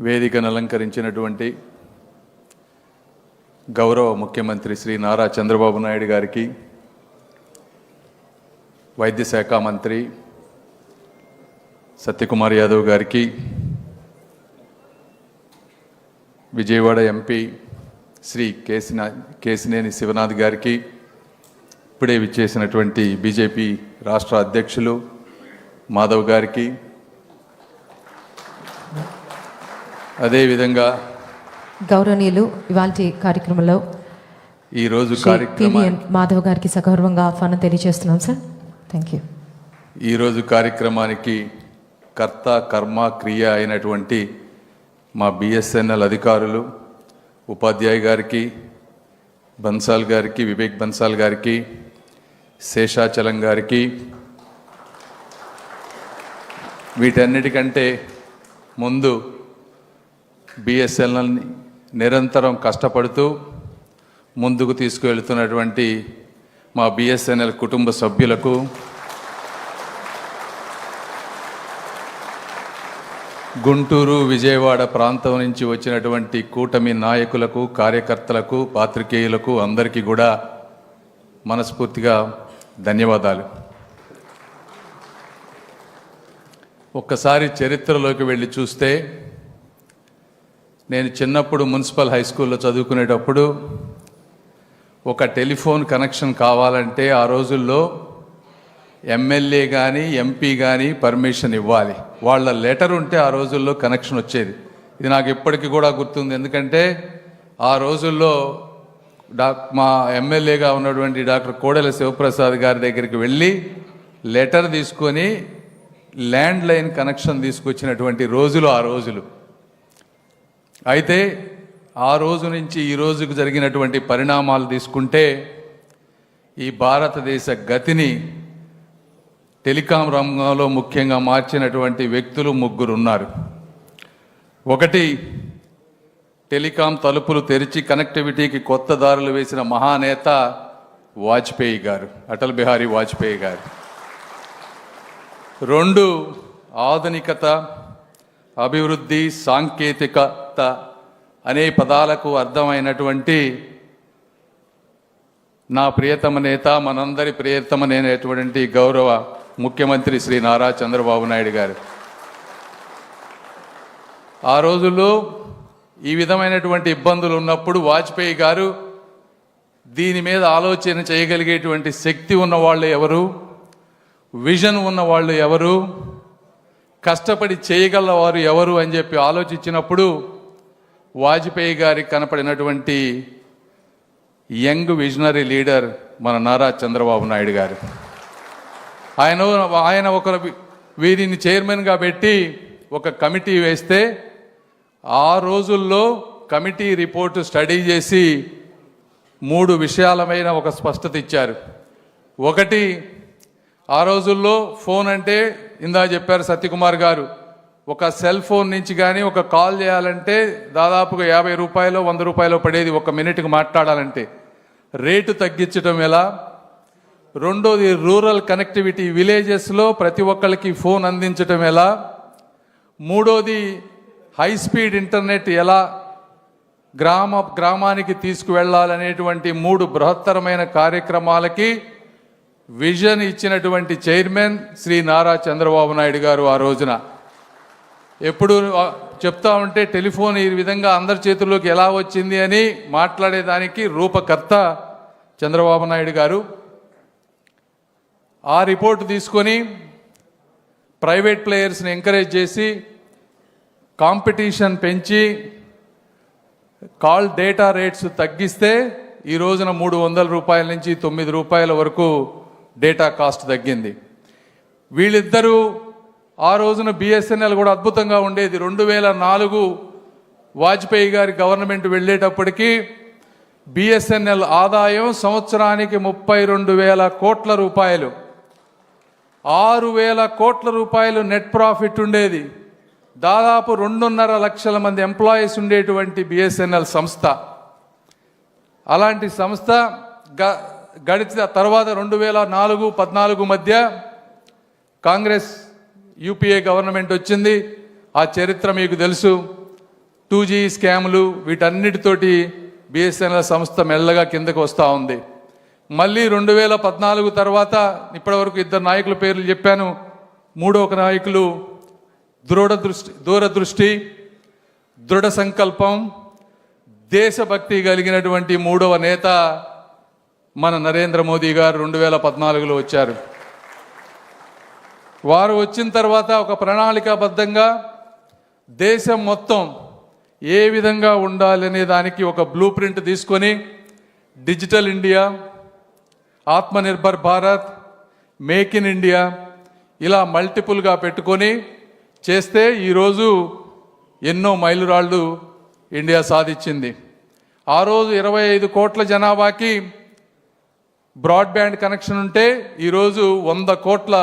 వేదికను అలంకరించినటువంటి గౌరవ ముఖ్యమంత్రి శ్రీ నారా చంద్రబాబు నాయుడు గారికి, వైద్య శాఖ మంత్రి సత్యకుమార్ యాదవ్ గారికి, విజయవాడ ఎంపీ శ్రీ కేసినేని శివనాథ్ గారికి, ఇప్పుడే విచ్చేసినటువంటి బీజేపీ రాష్ట్ర అధ్యక్షులు మాధవ్ గారికి, అదేవిధంగా గౌరవనీయులు ఇవాల్టి కార్యక్రమంలో ఈరోజు మాధవ్ గారికి సగౌరవంగా ఆహ్వానం తెలియజేస్తున్నాం సార్. Thank you. ఈరోజు కార్యక్రమానికి కర్త కర్మ క్రియ అయినటువంటి మా బిఎస్ఎన్ఎల్ అధికారులు, ఉపాధ్యాయ గారికి, బన్సాల్ గారికి, వివేక్ బన్సాల్ గారికి, శేషాచలం గారికి, వీటన్నిటికంటే ముందు బిఎస్ఎన్ఎల్ని నిరంతరం కష్టపడుతూ ముందుకు తీసుకువెళ్తున్నటువంటి మా బిఎస్ఎన్ఎల్ కుటుంబ సభ్యులకు, గుంటూరు విజయవాడ ప్రాంతం నుంచి వచ్చినటువంటి కూటమి నాయకులకు, కార్యకర్తలకు, పాత్రికేయులకు అందరికీ కూడా మనస్ఫూర్తిగా ధన్యవాదాలు. ఒక్కసారి చరిత్రలోకి వెళ్ళి చూస్తే, నేను చిన్నప్పుడు మున్సిపల్ హై స్కూల్లో చదువుకునేటప్పుడు ఒక టెలిఫోన్ కనెక్షన్ కావాలంటే ఆ రోజుల్లో ఎమ్మెల్యే కానీ ఎంపీ కానీ పర్మిషన్ ఇవ్వాలి. వాళ్ళ లెటర్ ఉంటే ఆ రోజుల్లో కనెక్షన్ వచ్చేది. ఇది నాకు ఇప్పటికీ కూడా గుర్తుంది. ఎందుకంటే ఆ రోజుల్లో మా ఎమ్మెల్యేగా ఉన్నటువంటి డాక్టర్ కోడెల శివప్రసాద్ గారి దగ్గరికి వెళ్ళి లెటర్ తీసుకొని ల్యాండ్ లైన్ కనెక్షన్ తీసుకొచ్చినటువంటి రోజులు ఆ రోజులు. అయితే ఆ రోజు నుంచి ఈ రోజుకు జరిగినటువంటి పరిణామాలు తీసుకుంటే ఈ భారతదేశ గతిని టెలికాం రంగంలో ముఖ్యంగా మార్చినటువంటి వ్యక్తులు ముగ్గురు ఉన్నారు. ఒకటి, టెలికాం తలుపులు తెరిచి కనెక్టివిటీకి కొత్త దారులు వేసిన మహానేత వాజ్పేయి గారు, అటల్ బిహారీ వాజ్పేయి గారు. రెండు, ఆధునికత, అభివృద్ధి, సాంకేతికత అనే పదాలకు అర్థమైనటువంటి నా ప్రియతమ నేత, మనందరి ప్రియతమనేటువంటి గౌరవ ముఖ్యమంత్రి శ్రీ నారా చంద్రబాబు నాయుడు గారు. ఆ రోజుల్లో ఈ విధమైనటువంటి ఇబ్బందులు ఉన్నప్పుడు వాజ్పేయి గారు దీని మీద ఆలోచన చేయగలిగేటువంటి శక్తి ఉన్నవాళ్ళు ఎవరు, విజన్ ఉన్నవాళ్ళు ఎవరు, కష్టపడి చేయగలవారు ఎవరు అని చెప్పి ఆలోచించినప్పుడు వాజ్పేయి గారికి కనపడినటువంటి యంగ్ విజనరీ లీడర్ మన నారా చంద్రబాబు నాయుడు గారు. ఆయన వీరిని చైర్మన్గా పెట్టి ఒక కమిటీ వేస్తే ఆ రోజుల్లో కమిటీ రిపోర్టు స్టడీ చేసి 3 విషయాలమైన ఒక స్పష్టత ఇచ్చారు. ఒకటి, ఆ రోజుల్లో ఫోన్ అంటే ఇందా చెప్పారు సత్యకుమార్ గారు, ఒక సెల్ ఫోన్ నుంచి కానీ ఒక కాల్ చేయాలంటే దాదాపుగా 50 రూపాయలు 100 రూపాయలు పడేది ఒక మినిట్కి మాట్లాడాలంటే. రేటు తగ్గించడం ఎలా? రెండోది, రూరల్ కనెక్టివిటీ, విలేజెస్లో ప్రతి ఒక్కరికి ఫోన్ అందించడం ఎలా? మూడోది, హై స్పీడ్ ఇంటర్నెట్ ఎలా గ్రామానికి తీసుకువెళ్ళాలనేటువంటి 3 బృహత్తరమైన కార్యక్రమాలకి విజన్ ఇచ్చినటువంటి చైర్మన్ శ్రీ నారా చంద్రబాబు నాయుడు గారు. ఆ రోజున ఎప్పుడు చెప్తా ఉంటే టెలిఫోన్ ఈ విధంగా అందరి చేతుల్లోకి ఎలా వచ్చింది అని మాట్లాడేదానికి రూపకర్త చంద్రబాబు నాయుడు గారు. ఆ రిపోర్టు తీసుకొని ప్రైవేట్ ప్లేయర్స్ని ఎంకరేజ్ చేసి కాంపిటీషన్ పెంచి కాల్ డేటా రేట్స్ తగ్గిస్తే ఈ రోజున 300 రూపాయల నుంచి 9 రూపాయల వరకు డేటా కాస్ట్ తగ్గింది. వీళ్ళిద్దరూ ఆ రోజున బిఎస్ఎన్ఎల్ కూడా అద్భుతంగా ఉండేది. 2004 వాజ్పేయి గారి గవర్నమెంట్ వెళ్ళేటప్పటికీ బిఎస్ఎన్ఎల్ ఆదాయం సంవత్సరానికి 32,000 కోట్ల రూపాయలు, 6,000 కోట్ల రూపాయలు నెట్ ప్రాఫిట్ ఉండేది. దాదాపు 2.5 లక్షల మంది ఎంప్లాయీస్ ఉండేటువంటి బిఎస్ఎన్ఎల్ సంస్థ. అలాంటి సంస్థ గడిచిన తర్వాత 2004-14 మధ్య కాంగ్రెస్ యూపీఏ గవర్నమెంట్ వచ్చింది. ఆ చరిత్ర మీకు తెలుసు. 2G స్కాములు వీటన్నిటితోటి బిఎస్ఎన్ఎల్ సంస్థ మెల్లగా కిందకు వస్తూ ఉంది. మళ్ళీ 2014 తర్వాత ఇప్పటివరకు 2 నాయకుల పేర్లు చెప్పాను. మూడో నాయకులు దూరదృష్టి, దృఢ సంకల్పం, దేశభక్తి కలిగినటువంటి 3వ నేత మన నరేంద్ర మోదీ గారు 2014లో వచ్చారు. వారు వచ్చిన తర్వాత ఒక ప్రణాళికాబద్ధంగా దేశం మొత్తం ఏ విధంగా ఉండాలనే దానికి ఒక బ్లూ ప్రింట్ తీసుకొని digital India, Atmanirbhar Bharat, make in India ఇలా మల్టిపుల్గా పెట్టుకొని చేస్తే ఈరోజు ఎన్నో మైలురాళ్ళు ఇండియా సాధించింది. ఆ రోజు 25 కోట్ల జనాభాకి బ్రాడ్బ్యాండ్ కనెక్షన్ ఉంటే ఈరోజు 100 కోట్ల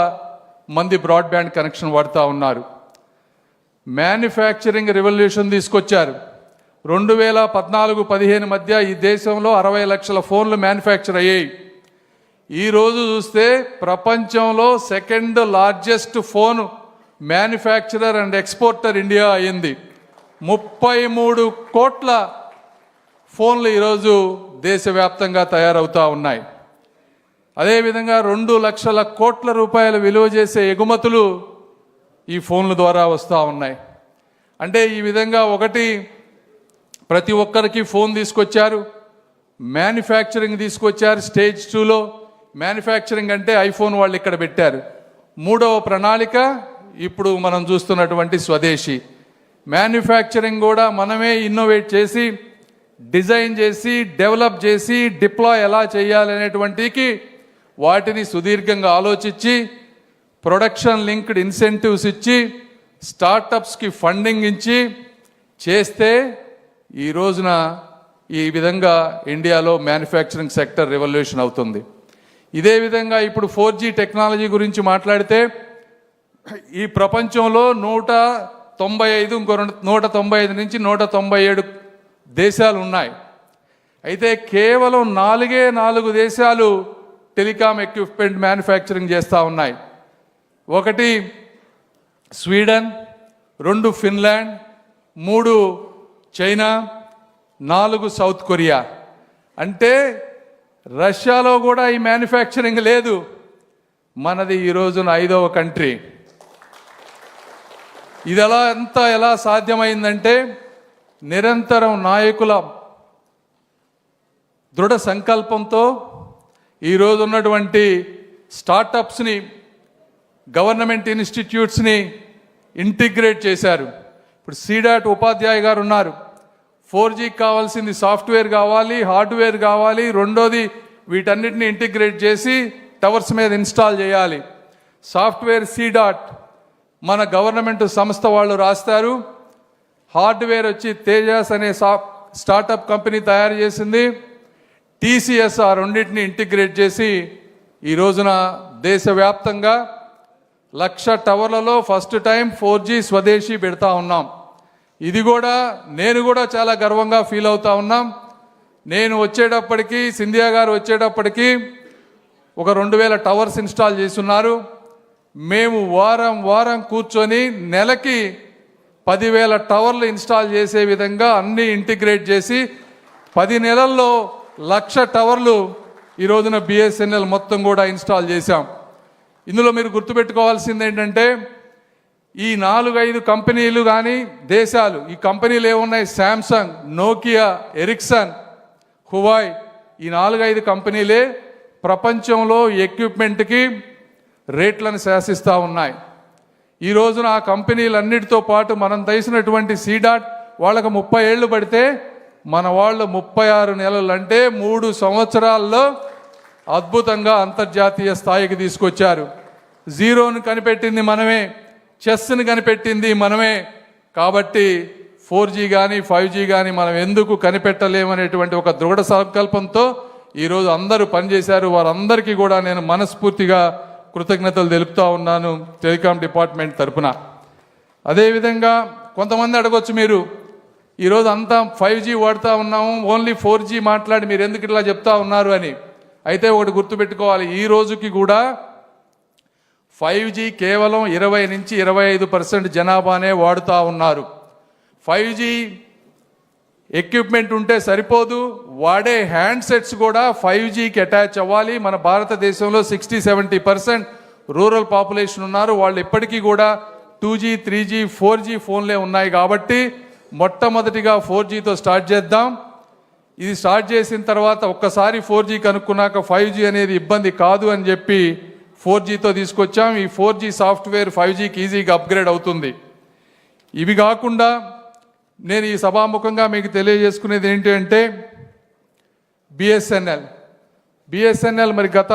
మంది బ్రాడ్బ్యాండ్ కనెక్షన్ వాడుతూ ఉన్నారు. మ్యానుఫ్యాక్చరింగ్ రెవల్యూషన్ తీసుకొచ్చారు. 2014-15 మధ్య ఈ దేశంలో 60 లక్షల ఫోన్లు మ్యానుఫ్యాక్చర్ అయ్యాయి. ఈరోజు చూస్తే ప్రపంచంలో 2nd largest phone manufacturer and exporter India అయింది. 33 కోట్ల ఫోన్లు ఈరోజు దేశవ్యాప్తంగా తయారవుతూ ఉన్నాయి. అదేవిధంగా 2 లక్షల కోట్ల రూపాయలు విలువ చేసే ఎగుమతులు ఈ ఫోన్ల ద్వారా వస్తూ ఉన్నాయి. అంటే ఈ విధంగా ఒకటి ప్రతి ఒక్కరికి ఫోన్ తీసుకొచ్చారు, మ్యానుఫ్యాక్చరింగ్ తీసుకొచ్చారు. స్టేజ్ 2లో మ్యానుఫ్యాక్చరింగ్ అంటే ఐఫోన్ వాళ్ళు ఇక్కడ పెట్టారు. 3వ ప్రణాళిక ఇప్పుడు మనం చూస్తున్నటువంటి స్వదేశీ మ్యానుఫ్యాక్చరింగ్ కూడా మనమే ఇన్నోవేట్ చేసి డిజైన్ చేసి డెవలప్ చేసి డిప్లాయ్ ఎలా చేయాలనేటువంటికి వాటిని సుదీర్ఘంగా ఆలోచించి ప్రొడక్షన్ లింక్డ్ ఇన్సెంటివ్స్ ఇచ్చి స్టార్టప్స్కి ఫండింగ్ ఇచ్చి చేస్తే ఈ రోజున ఈ విధంగా ఇండియాలో మ్యానుఫ్యాక్చరింగ్ సెక్టర్ రెవల్యూషన్ అవుతుంది. ఇదే విధంగా ఇప్పుడు 4G టెక్నాలజీ గురించి మాట్లాడితే ఈ ప్రపంచంలో 195 నుంచి 197 దేశాలు ఉన్నాయి. అయితే కేవలం 4 దేశాలు టెలికాం ఎక్విప్మెంట్ మ్యానుఫ్యాక్చరింగ్ చేస్తూ ఉన్నాయి. 1 Sweden, 2 Finland, 3 China, 4 south Korea. అంటే రష్యాలో కూడా ఈ మ్యానుఫ్యాక్చరింగ్ లేదు. మనది ఈ రోజున 5వ కంట్రీ. ఇది ఎలా సాధ్యమైందంటే నిరంతరం నాయకుల దృఢ సంకల్పంతో ఈరోజు ఉన్నటువంటి స్టార్టప్స్ని, గవర్నమెంట్ ఇన్స్టిట్యూట్స్ని ఇంటిగ్రేట్ చేశారు. ఇప్పుడు సీడాట్ ఉపాధ్యాయ గారు ఉన్నారు. 4Gకి కావాల్సింది సాఫ్ట్వేర్ కావాలి, హార్డ్వేర్ కావాలి, రెండోది వీటన్నిటిని ఇంటిగ్రేట్ చేసి టవర్స్ మీద ఇన్స్టాల్ చేయాలి. సాఫ్ట్వేర్ సీడాట్ మన గవర్నమెంట్ సంస్థ వాళ్ళు రాస్తారు. హార్డ్వేర్ వచ్చి తేజస్ అనే స్టార్టప్ కంపెనీ తయారు చేసింది. టీసీఎస్ ఆ రెండింటిని ఇంటిగ్రేట్ చేసి ఈ రోజున దేశవ్యాప్తంగా 1,00,000 టవర్లలో ఫస్ట్ టైం 4G స్వదేశీ పెడతా ఉన్నాం. ఇది కూడా నేను కూడా చాలా గర్వంగా ఫీల్ అవుతా ఉన్నాం. నేను వచ్చేటప్పటికి, సింధియా గారు వచ్చేటప్పటికి ఒక 2,000 టవర్స్ ఇన్స్టాల్ చేస్తున్నారు. మేము వారం కూర్చొని నెలకి 10,000 టవర్లు ఇన్స్టాల్ చేసే విధంగా అన్ని ఇంటిగ్రేట్ చేసి 10 నెలల్లో 1,00,000 టవర్లు ఈ రోజున బిఎస్ఎన్ఎల్ మొత్తం కూడా ఇన్స్టాల్ చేశాం. ఇందులో మీరు గుర్తుపెట్టుకోవాల్సింది ఏంటంటే ఈ 4-5 కంపెనీలు కానీ దేశాలు, ఈ కంపెనీలు ఏమున్నాయి, శాంసంగ్, నోకియా, ఎరిక్సన్, హువాయ్, ఈ 4-5 కంపెనీలే ప్రపంచంలో ఎక్విప్మెంట్కి రేట్లను శాసిస్తూ ఉన్నాయి. ఈ రోజున ఆ కంపెనీలన్నిటితో పాటు మనం తీసినటువంటి సీడాట్ వాళ్ళకు 30 ఏళ్ళు పడితే మన వాళ్ళు 36 నెలలు అంటే 3 సంవత్సరాల్లో అద్భుతంగా అంతర్జాతీయ స్థాయికి తీసుకొచ్చారు. జీరోను కనిపెట్టింది మనమే, చెస్ని కనిపెట్టింది మనమే. కాబట్టి 4G కానీ 5G కానీ మనం ఎందుకు కనిపెట్టలేమనేటువంటి ఒక దృఢ సంకల్పంతో ఈరోజు అందరూ పనిచేశారు. వారందరికీ కూడా నేను మనస్ఫూర్తిగా కృతజ్ఞతలు తెలుపుతా ఉన్నాను టెలికాం డిపార్ట్మెంట్ తరఫున. అదేవిధంగా కొంతమంది అడగొచ్చు, మీరు ఈరోజు అంతా 5G వాడుతూ ఉన్నాము, ఓన్లీ 4G మాట్లాడి మీరు ఎందుకు ఇట్లా చెప్తా ఉన్నారు అని. అయితే ఒకటి గుర్తుపెట్టుకోవాలి, ఈ రోజుకి కూడా 5G కేవలం 20 నుంచి 25% జనాభానే వాడుతూ ఉన్నారు. 5G ఎక్విప్మెంట్ ఉంటే సరిపోదు, వాడే హ్యాండ్సెట్స్ కూడా 5Gకి అటాచ్ అవ్వాలి. మన భారతదేశంలో 60-70% రూరల్ పాపులేషన్ ఉన్నారు. వాళ్ళు ఇప్పటికీ కూడా 2G, 3G, 4G ఫోన్లే ఉన్నాయి. కాబట్టి మొట్టమొదటిగా 4Gతో స్టార్ట్ చేద్దాం. ఇది స్టార్ట్ చేసిన తర్వాత ఒక్కసారి 4G కనుక్కున్నాక 5G అనేది ఇబ్బంది కాదు అని చెప్పి 4Gతో తీసుకొచ్చాం. ఈ 4G సాఫ్ట్వేర్ 5Gకి ఈజీగా అప్గ్రేడ్ అవుతుంది. ఇవి కాకుండా నేను ఈ సభాముఖంగా మీకు తెలియజేసుకునేది ఏంటి అంటే బిఎస్ఎన్ఎల్ మరి గత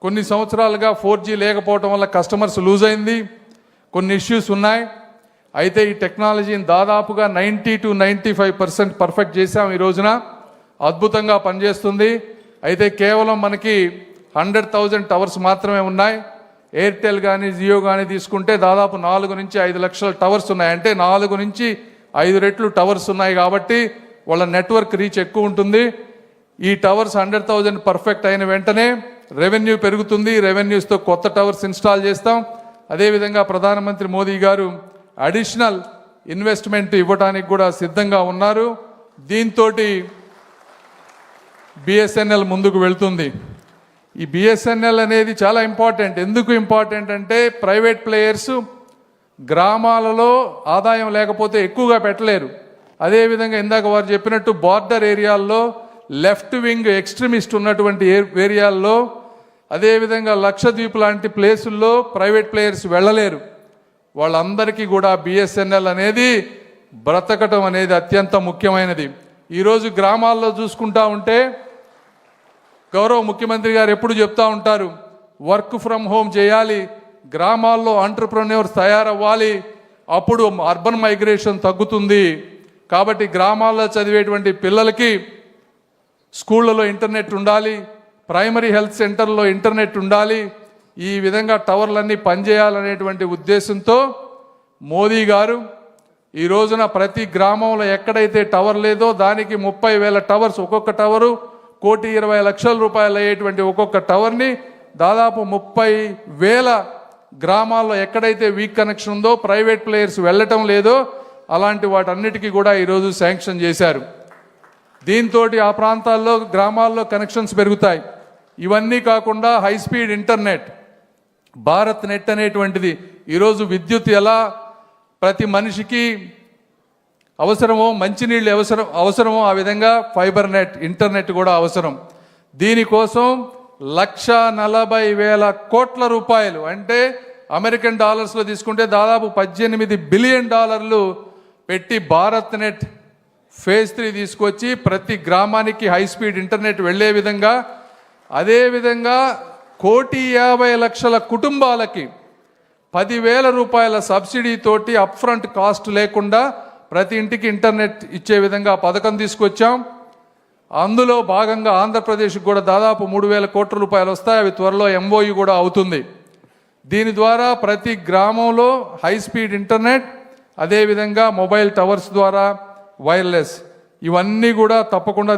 కొన్ని సంవత్సరాలుగా 4G లేకపోవడం వల్ల కస్టమర్స్ లూజ్ అయింది, కొన్ని ఇష్యూస్ ఉన్నాయి. అయితే ఈ టెక్నాలజీని దాదాపుగా 90-95% పర్ఫెక్ట్ చేశాం. ఈ రోజున అద్భుతంగా పనిచేస్తుంది. అయితే కేవలం మనకి 100,000 టవర్స్ మాత్రమే ఉన్నాయి. ఎయిర్టెల్ కానీ జియో కానీ తీసుకుంటే దాదాపు 4-5 లక్షల టవర్స్ ఉన్నాయి. అంటే 4-5 రెట్లు టవర్స్ ఉన్నాయి. కాబట్టి వాళ్ళ నెట్వర్క్ రీచ్ ఎక్కువ ఉంటుంది. ఈ టవర్స్ 100,000 పర్ఫెక్ట్ అయిన వెంటనే రెవెన్యూ పెరుగుతుంది. రెవెన్యూస్తో కొత్త టవర్స్ ఇన్స్టాల్ చేస్తాం. అదేవిధంగా ప్రధానమంత్రి మోదీ గారు అడిషనల్ ఇన్వెస్ట్మెంట్ ఇవ్వడానికి కూడా సిద్ధంగా ఉన్నారు. దీంతో బిఎస్ఎన్ఎల్ ముందుకు వెళ్తుంది. ఈ బిఎస్ఎన్ఎల్ అనేది చాలా ఇంపార్టెంట్. ఎందుకు ఇంపార్టెంట్ అంటే ప్రైవేట్ ప్లేయర్స్ గ్రామాలలో ఆదాయం లేకపోతే ఎక్కువగా పెట్టలేరు. అదేవిధంగా ఇందాక వారు చెప్పినట్టు బార్డర్ ఏరియాల్లో లెఫ్ట్ వింగ్ ఎక్స్ట్రీమిస్ట్ ఉన్నటువంటి ఏరియాల్లో, అదేవిధంగా లక్షద్వీప్ లాంటి ప్లేసుల్లో ప్రైవేట్ ప్లేయర్స్ వెళ్ళలేరు. వాళ్ళందరికీ కూడా బిఎస్ఎన్ఎల్ అనేది బ్రతకటం అనేది అత్యంత ముఖ్యమైనది. ఈరోజు గ్రామాల్లో చూసుకుంటా ఉంటే గౌరవ ముఖ్యమంత్రి గారు ఎప్పుడు చెప్తా ఉంటారు, వర్క్ ఫ్రమ్ హోమ్ చేయాలి, గ్రామాల్లో ఎంటర్‌ప్రెన్యూర్స్ తయారవ్వాలి, అప్పుడు అర్బన్ మైగ్రేషన్ తగ్గుతుంది. కాబట్టి గ్రామాల్లో చదివేటువంటి పిల్లలకి స్కూళ్ళలో ఇంటర్నెట్ ఉండాలి, ప్రైమరీ హెల్త్ సెంటర్లో ఇంటర్నెట్ ఉండాలి. ఈ విధంగా టవర్లన్నీ పనిచేయాలనేటువంటి ఉద్దేశంతో మోదీ గారు ఈ రోజున ప్రతి గ్రామంలో ఎక్కడైతే టవర్ లేదో దానికి 30,000 టవర్స్, ఒక్కొక్క టవరు 1,20,00,000 రూపాయలు అయ్యేటువంటి ఒక్కొక్క టవర్ని దాదాపు 30,000 గ్రామాల్లో ఎక్కడైతే వీక్ కనెక్షన్ ఉందో, ప్రైవేట్ ప్లేయర్స్ వెళ్ళటం లేదో అలాంటి వాటన్నిటికీ కూడా ఈరోజు శాంక్షన్ చేశారు. దీంతో ఆ ప్రాంతాల్లో గ్రామాల్లో కనెక్షన్స్ పెరుగుతాయి. ఇవన్నీ కాకుండా high speed internet, Bharat net అనేటువంటిది, ఈరోజు విద్యుత్ ఎలా ప్రతి మనిషికి అవసరమో, మంచినీళ్ళు అవసరమో ఆ విధంగా ఫైబర్ నెట్, ఇంటర్నెట్ కూడా అవసరం. దీనికోసం 1,40,000 కోట్ల రూపాయలు, అంటే అమెరికన్ డాలర్స్లో తీసుకుంటే దాదాపు $18 బిలియన్ పెట్టి భారత్ నెట్ ఫేజ్ 3 తీసుకొచ్చి ప్రతి గ్రామానికి హై స్పీడ్ ఇంటర్నెట్ వెళ్లే విధంగా, అదేవిధంగా 1,50,00,000 కుటుంబాలకి 10,000 రూపాయల సబ్సిడీ తోటి అప్ ఫ్రంట్ కాస్ట్ లేకుండా ప్రతి ఇంటికి ఇంటర్నెట్ ఇచ్చే విధంగా పథకం తీసుకొచ్చాం. అందులో భాగంగా ఆంధ్రప్రదేశ్కి కూడా దాదాపు 3,000 కోట్ల రూపాయలు వస్తాయి. అవి త్వరలో MOU కూడా అవుతుంది. దీని ద్వారా ప్రతి గ్రామంలో హై స్పీడ్ ఇంటర్నెట్, అదేవిధంగా మొబైల్ టవర్స్ ద్వారా వైర్లెస్, ఇవన్నీ కూడా తప్పకుండా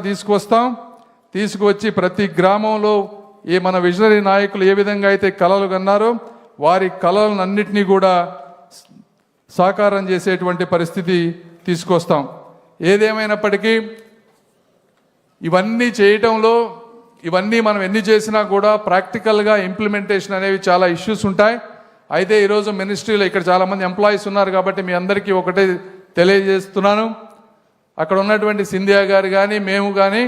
తీసుకువచ్చి ప్రతి గ్రామంలో మన విజనరీ నాయకులు ఏ విధంగా అయితే కలలు కన్నారో వారి కలలన్నింటినీ కూడా సాకారం చేసేటువంటి పరిస్థితి తీసుకొస్తాం. ఏదేమైనప్పటికీ ఇవన్నీ చేయటంలో, ఇవన్నీ మనం ఎన్ని చేసినా కూడా ప్రాక్టికల్గా ఇంప్లిమెంటేషన్ అనేవి చాలా ఇష్యూస్ ఉంటాయి. అయితే ఈరోజు మినిస్ట్రీలో ఇక్కడ చాలామంది ఎంప్లాయీస్ ఉన్నారు కాబట్టి మీ అందరికీ ఒకటే తెలియజేస్తున్నాను, అక్కడ ఉన్నటువంటి సింధియా గారు కానీ మేము కానీ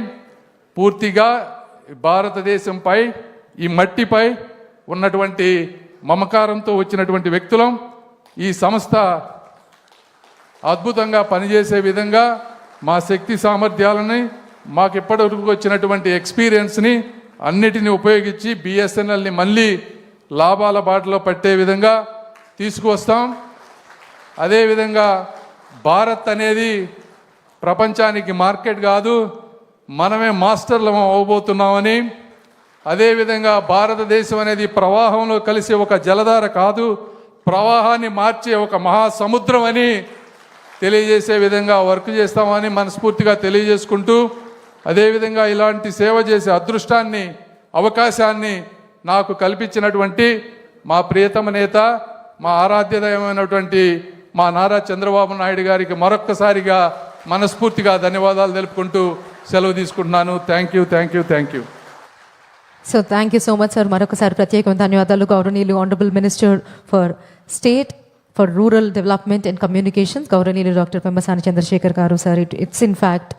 పూర్తిగా భారతదేశంపై, ఈ మట్టిపై ఉన్నటువంటి మమకారంతో వచ్చినటువంటి వ్యక్తులం. ఈ సంస్థ అద్భుతంగా పనిచేసే విధంగా మా శక్తి సామర్థ్యాలని, మాకు ఇప్పటివరకు వచ్చినటువంటి ఎక్స్పీరియన్స్ని అన్నిటిని ఉపయోగించి బిఎస్ఎన్ఎల్ని మళ్ళీ లాభాల బాటలో పట్టే విధంగా తీసుకువస్తాం. అదేవిధంగా భారత్ అనేది ప్రపంచానికి మార్కెట్ కాదు, మనమే మాస్టర్లం అవ్వబోతున్నామని, అదేవిధంగా భారతదేశం అనేది ప్రవాహంలో కలిసే ఒక జలధార కాదు, ప్రవాహాన్ని మార్చే ఒక మహాసముద్రం అని తెలియజేసే విధంగా వర్క్ చేస్తామని మనస్ఫూర్తిగా తెలియజేసుకుంటూ, అదేవిధంగా ఇలాంటి సేవ చేసే అదృష్టాన్ని, అవకాశాన్ని నాకు కల్పించినటువంటి మా ప్రియతమ నేత, మా ఆరాధ్యదైనటువంటి మా నారా చంద్రబాబు నాయుడు గారికి మరొక్కసారిగా మనస్ఫూర్తిగా ధన్యవాదాలు తెలుపుకుంటూ సెలవు తీసుకుంటున్నాను. Thank you, thank you, thank you. So thank you so much sir. మరొకసారి ప్రత్యేకమైన ధన్యవాదాలు గౌరవనీయులు honourable minister for state for rural development and communications గౌరవనీయులు డాక్టర్ పెమ్మసాని చంద్రశేఖర్ గారు సార్. It's in fact